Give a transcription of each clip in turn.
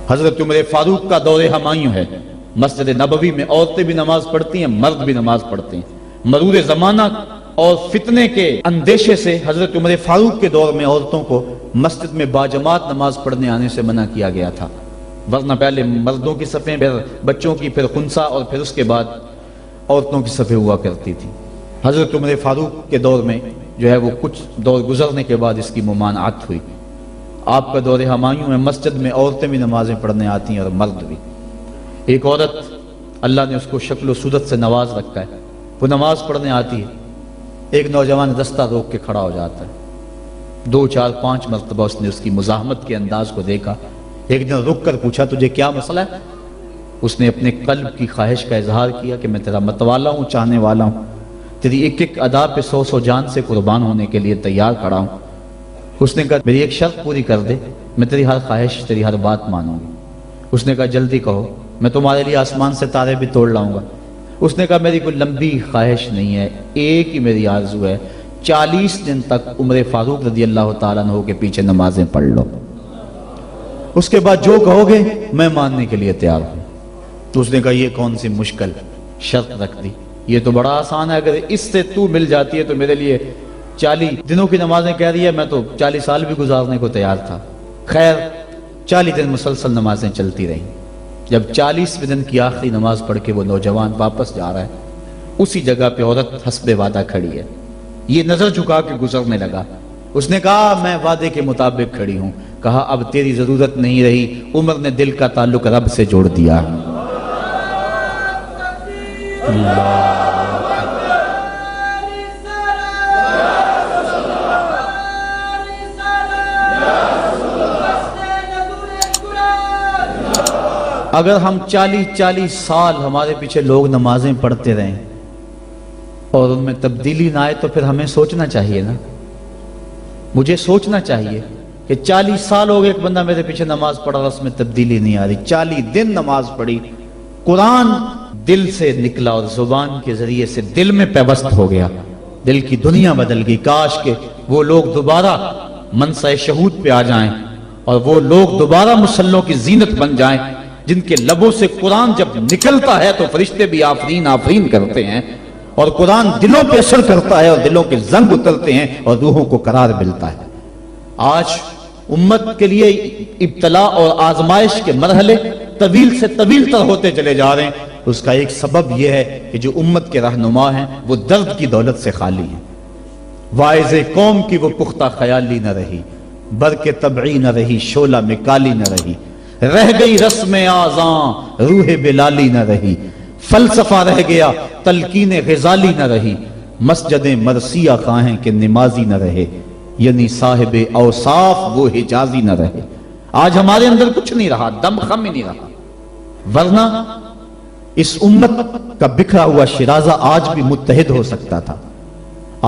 حضرت عمر فاروق کا دور ہمایوں ہے، مسجد نبوی میں عورتیں بھی نماز پڑھتی ہیں، مرد بھی نماز پڑھتے ہیں۔ مرور زمانہ اور فتنے کے اندیشے سے حضرت عمر فاروق کے دور میں عورتوں کو مسجد میں باجماعت نماز پڑھنے آنے سے منع کیا گیا تھا، ورنہ پہلے مردوں کی صفیں، پھر بچوں کی، پھر خنسا، اور پھر اس کے بعد عورتوں کی صفیں ہوا کرتی تھی۔ حضرت عمر فاروق کے دور میں جو ہے وہ کچھ دور گزرنے کے بعد اس کی ممانعت ہوئی۔ آپ کا دور ہمایوں میں مسجد میں عورتیں بھی نمازیں پڑھنے آتی ہیں اور مرد بھی۔ ایک عورت اللہ نے اس کو شکل و صورت سے نواز رکھا ہے، وہ نماز پڑھنے آتی ہے، ایک نوجوان رستہ روک کے کھڑا ہو جاتا ہے، 2 4 5 مرتبہ اس نے اس کی مزاحمت کے انداز کو دیکھا۔ ایک دن رک کر پوچھا تجھے کیا مسئلہ ہے؟ اس نے اپنے قلب کی خواہش کا اظہار کیا کہ میں تیرا متوالا ہوں، چاہنے والا ہوں، تیری ایک ایک ادا پہ 100 جان سے قربان ہونے کے لیے تیار کھڑا ہوں۔ اس نے کہا میری ایک شرط پوری کر دے، میں تیری ہر خواہش، تیری ہر بات مانوں گی۔ اس نے کہا جلدی کہو، میں تمہارے لیے آسمان سے تارے بھی توڑ لاؤں گا۔ اس نے کہا میری کوئی لمبی خواہش نہیں ہے، ایک ہی میری آرزو ہے، 40 دن تک عمر فاروق رضی اللہ تعالیٰ عنہ کے پیچھے نمازیں پڑھ لو، اس کے بعد جو کہو گے میں ماننے کے لیے تیار ہوں۔ تو اس نے کہا یہ کون سی مشکل شرط رکھ دی، یہ تو بڑا آسان ہے، اگر اس سے تو مل جاتی ہے تو میرے لیے 40 دنوں کی نمازیں کہہ رہی ہے، میں تو 40 سال بھی گزارنے کو تیار تھا۔ خیر 40 دن مسلسل نمازیں چلتی رہیں۔ جب 40ویں دن کی آخری نماز پڑھ کے وہ نوجوان واپس جا رہا ہے، اسی جگہ پہ عورت حسب وعدہ کھڑی ہے، یہ نظر جھکا کے گزرنے لگا۔ اس نے کہا میں وعدے کے مطابق کھڑی ہوں۔ کہا اب تیری ضرورت نہیں رہی، عمر نے دل کا تعلق رب سے جوڑ دیا۔ اگر ہم 40 سال ہمارے پیچھے لوگ نمازیں پڑھتے رہیں اور ان میں تبدیلی نہ آئے تو پھر ہمیں سوچنا چاہیے نا، مجھے سوچنا چاہیے کہ 40 سال ہو گئے ایک بندہ میرے پیچھے نماز پڑھا، اس میں تبدیلی نہیں آ رہی۔ 40 دن نماز پڑھی، قرآن دل سے نکلا اور زبان کے ذریعے سے دل میں پیوست ہو گیا، دل کی دنیا بدل گئی۔ کاش کہ وہ لوگ دوبارہ منصہ شہود پہ آ جائیں اور وہ لوگ دوبارہ مصلوں کی زینت بن جائیں، جن کے لبوں سے قرآن جب نکلتا ہے تو فرشتے بھی آفرین آفرین کرتے ہیں، اور قرآن دلوں پہ اثر کرتا ہے اور دلوں کے زنگ اترتے ہیں اور روحوں کو قرار ملتا ہے۔ آج امت کے لیے ابتلا اور آزمائش کے مرحلے طویل سے طویل تر ہوتے چلے جا رہے ہیں۔ اس کا ایک سبب یہ ہے کہ جو امت کے رہنما ہیں وہ درد کی دولت سے خالی ہیں۔ واعظ قوم کی وہ پختہ خیالی نہ رہی، برق طبعی نہ رہی، شعلہ میں کالی نہ رہی، رہ گئی رسم آذاں روح بلالی نہ رہی، فلسفہ رہ گیا تلقین غزالی نہ رہی، مسجد مرثیہ خواہیں کہ نمازی نہ رہے، یعنی صاحب اوصاف وہ حجازی نہ رہے۔ آج ہمارے اندر کچھ نہیں رہا، دم خم ہی نہیں رہا، ورنہ اس امت کا بکھرا ہوا شرازہ آج بھی متحد ہو سکتا تھا۔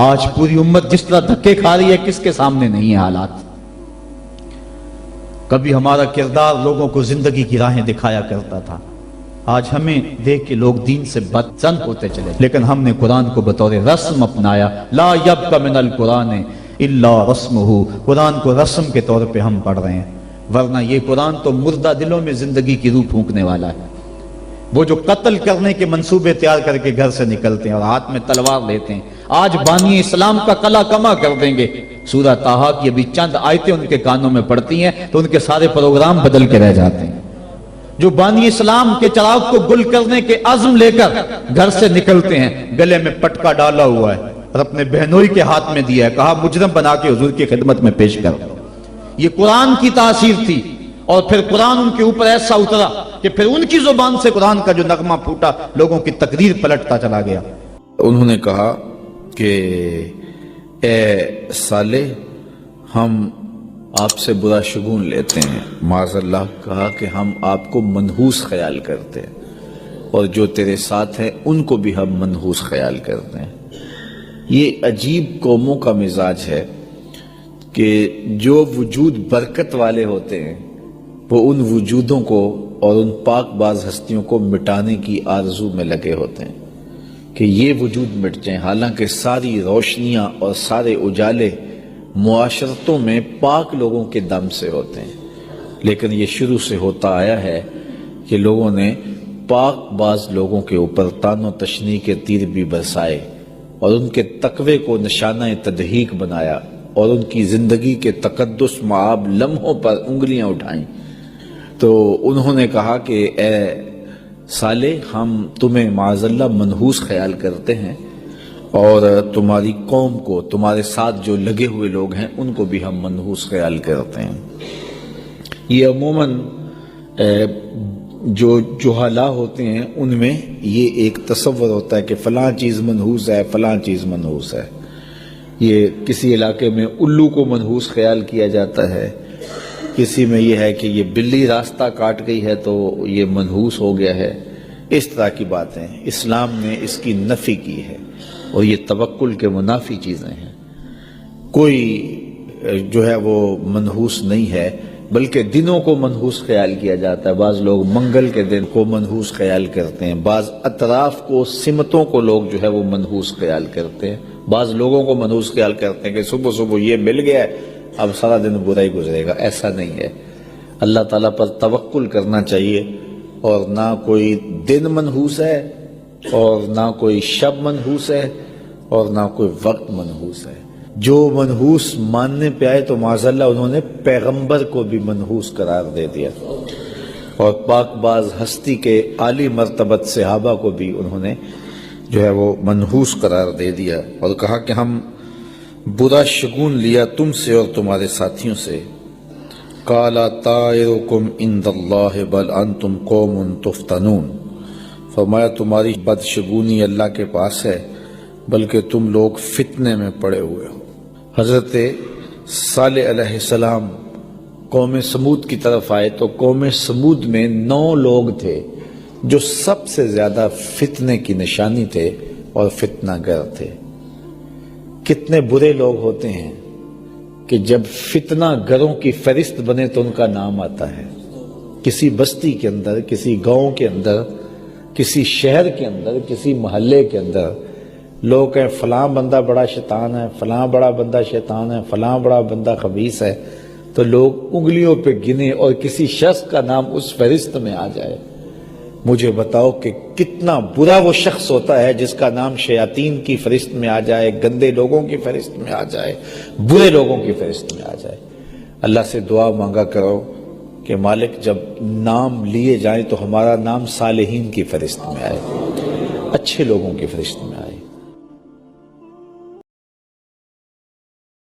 آج پوری امت جس طرح دھکے کھا رہی ہے، کس کے سامنے نہیں ہے حالات۔ کبھی ہمارا کردار لوگوں کو زندگی کی راہیں دکھایا کرتا تھا، آج ہمیں دیکھ کے لوگ دین سے بدزن ہوتے چلے، لیکن ہم نے قرآن کو بطور رسم اپنایا۔ لا یبق من القرآن الا رسمہ، قرآن کو رسم کے طور پہ ہم پڑھ رہے ہیں، ورنہ یہ قرآن تو مردہ دلوں میں زندگی کی روح پھونکنے والا ہے۔ وہ جو قتل کرنے کے منصوبے تیار کر کے گھر سے نکلتے ہیں اور ہاتھ میں تلوار لیتے ہیں، آج بانی اسلام کا کلا کما کر دیں گے۔ سورہ طٰہٰ کی ابھی چند آیتیں ان کے کانوں میں پڑتی ہیں تو ان کے سارے پروگرام بدل کے رہ جاتے ہیں۔ جو بانی اسلام کے چراغ کو گل کرنے کے عزم لے کر گھر سے نکلتے ہیں، گلے میں پٹکا ڈالا ہوا ہے اور اپنے بہنوئی کے ہاتھ میں دیا ہے، کہا مجرم بنا کے حضور کی خدمت میں پیش کر۔ یہ قرآن کی تاثیر تھی، اور پھر قرآن ان کے اوپر ایسا اترا کہ پھر ان کی زبان سے قرآن کا جو نغمہ پھوٹا، لوگوں کی تقریر پلٹتا چلا گیا۔ انہوں نے کہا کہ اے صالح، ہم آپ سے برا شگون لیتے ہیں، معاذ اللہ کہا کہ ہم آپ کو منحوس خیال کرتے ہیں، اور جو تیرے ساتھ ہیں ان کو بھی ہم منحوس خیال کرتے ہیں۔ یہ عجیب قوموں کا مزاج ہے کہ جو وجود برکت والے ہوتے ہیں وہ ان وجودوں کو اور ان پاک باز ہستیوں کو مٹانے کی آرزو میں لگے ہوتے ہیں کہ یہ وجود مٹ جائیں، حالانکہ ساری روشنیاں اور سارے اجالے معاشرتوں میں پاک لوگوں کے دم سے ہوتے ہیں، لیکن یہ شروع سے ہوتا آیا ہے کہ لوگوں نے پاک باز لوگوں کے اوپر تان و تشنیع کے تیر بھی برسائے اور ان کے تقوی کو نشانہ تدحیق بنایا اور ان کی زندگی کے تقدس معاب لمحوں پر انگلیاں اٹھائیں۔ تو انہوں نے کہا کہ اے صالح، ہم تمہیں معاذ اللہ منحوس خیال کرتے ہیں اور تمہاری قوم کو، تمہارے ساتھ جو لگے ہوئے لوگ ہیں ان کو بھی ہم منحوس خیال کرتے ہیں۔ یہ عموماً جو جہالا ہوتے ہیں ان میں یہ ایک تصور ہوتا ہے کہ فلاں چیز منحوس ہے، فلاں چیز منحوس ہے۔ یہ کسی علاقے میں الو کو منحوس خیال کیا جاتا ہے، کسی میں یہ ہے کہ یہ بلی راستہ کاٹ گئی ہے تو یہ منحوس ہو گیا ہے۔ اس طرح کی باتیں اسلام نے اس کی نفی کی ہے اور یہ توکل کے منافی چیزیں ہیں۔ کوئی جو ہے وہ منحوس نہیں ہے، بلکہ دنوں کو منحوس خیال کیا جاتا ہے۔ بعض لوگ منگل کے دن کو منحوس خیال کرتے ہیں، بعض اطراف کو، سمتوں کو لوگ جو ہے وہ منحوس خیال کرتے ہیں، بعض لوگوں کو منحوس خیال کرتے ہیں کہ صبح صبح یہ مل گیا ہے اب سارا دن برا ہی گزرے گا۔ ایسا نہیں ہے، اللہ تعالیٰ پر توکل کرنا چاہیے، اور نہ کوئی دن منحوس ہے اور نہ کوئی شب منحوس ہے اور نہ کوئی وقت منحوس ہے۔ جو منحوس ماننے پہ آئے تو معاذ اللہ انہوں نے پیغمبر کو بھی منحوس قرار دے دیا، اور پاک باز ہستی کے عالی مرتبت صحابہ کو بھی انہوں نے جو ہے وہ منحوس قرار دے دیا، اور کہا کہ ہم برا شگون لیا تم سے اور تمہارے ساتھیوں سے۔ قَالَ طَائِرُكُمْ عِنْدَ اللَّهِ بَلْ أَنْتُمْ قَوْمٌ تُفْتَنُونَ، فرمایا تمہاری بدشگونی اللہ کے پاس ہے، بلکہ تم لوگ فتنے میں پڑے ہوئے ہو۔ حضرت صالح علیہ السلام قوم سمود کی طرف آئے تو قوم سمود میں 9 لوگ تھے جو سب سے زیادہ فتنے کی نشانی تھے اور فتنہ گر تھے۔ کتنے برے لوگ ہوتے ہیں کہ جب فتنہ گروں کی فہرست بنے تو ان کا نام آتا ہے۔ کسی بستی کے اندر، کسی گاؤں کے اندر، کسی شہر کے اندر، کسی محلے کے اندر لوگ کہیں فلاں بندہ بڑا شیطان ہے، فلاں بڑا بندہ شیطان ہے، فلاں بڑا بندہ خبیث ہے، تو لوگ انگلیوں پہ گنے اور کسی شخص کا نام اس فہرست میں آ جائے۔ مجھے بتاؤ کہ کتنا برا وہ شخص ہوتا ہے جس کا نام شیاطین کی فہرست میں آ جائے، گندے لوگوں کی فہرست میں آ جائے، برے لوگوں کی فہرست میں آ جائے۔ اللہ سے دعا مانگا کرو کہ مالک جب نام لیے جائیں تو ہمارا نام صالحین کی فہرست میں آئے، اچھے لوگوں کی فہرست میں آئے۔